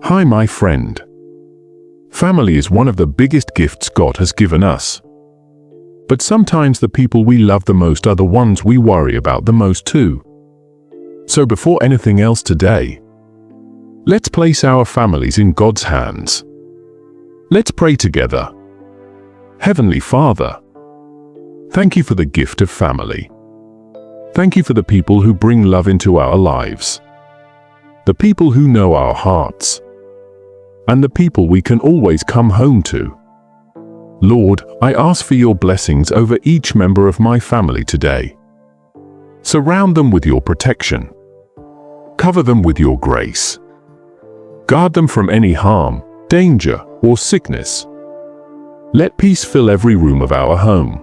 Hi, my friend. Family is one of the biggest gifts God has given us. But sometimes the people we love the most are the ones we worry about the most too. So before anything else today, let's place our families in God's hands. Let's pray together. Heavenly Father, thank you for the gift of family. Thank you for the people who bring love into our lives. The people who know our hearts. And the people we can always come home to. Lord, I ask for your blessings over each member of my family today. Surround them with your protection. Cover them with your grace. Guard them from any harm, danger, or sickness. Let peace fill every room of our home.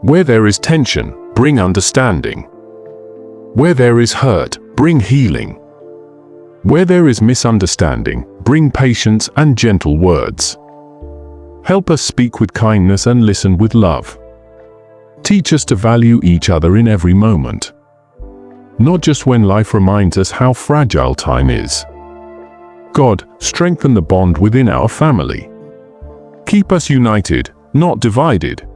Where there is tension, bring understanding. Where there is hurt, bring healing. Where there is misunderstanding, bring patience and gentle words. Help us speak with kindness and listen with love. Teach us to value each other in every moment, not just when life reminds us how fragile time is. God, strengthen the bond within our family. Keep us united, not divided.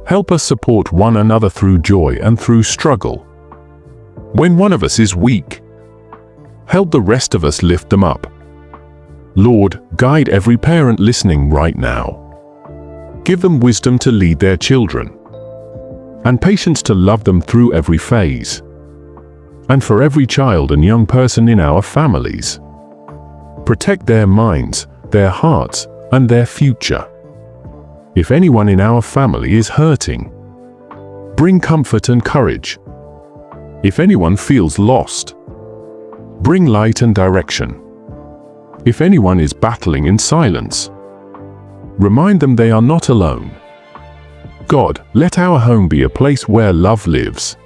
Help us support one another through joy and through struggle. When one of us is weak, help the rest of us lift them up. Lord, guide every parent listening right now. Give them wisdom to lead their children, and patience to love them through every phase. And for every child and young person in our families, protect their minds, their hearts, and their future. If anyone in our family is hurting, bring comfort and courage. If anyone feels lost, bring light and direction. If anyone is battling in silence, remind them they are not alone. God, let our home be a place where love lives,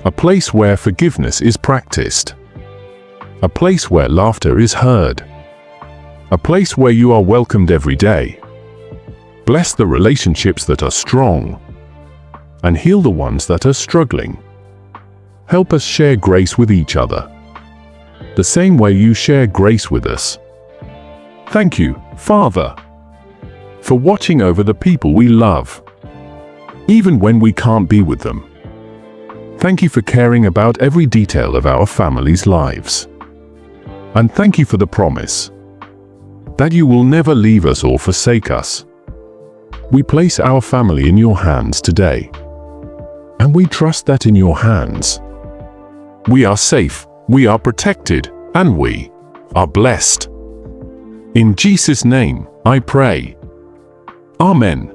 a place where forgiveness is practiced, a place where laughter is heard, a place where you are welcomed every day. Bless the relationships that are strong, and heal the ones that are struggling. Help us share grace with each other, the same way you share grace with us. Thank you, Father, for watching over the people we love, even when we can't be with them. Thank you for caring about every detail of our families' lives. And thank you for the promise that you will never leave us or forsake us. We place our family in your hands today, and we trust that in your hands we are safe, we are protected, and we are blessed. In Jesus' name, I pray. Amen.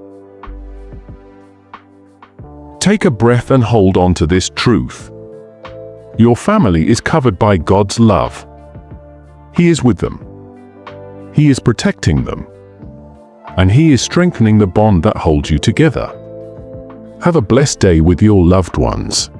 Take a breath and hold on to this truth. Your family is covered by God's love. He is with them. He is protecting them. And He is strengthening the bond that holds you together. Have a blessed day with your loved ones.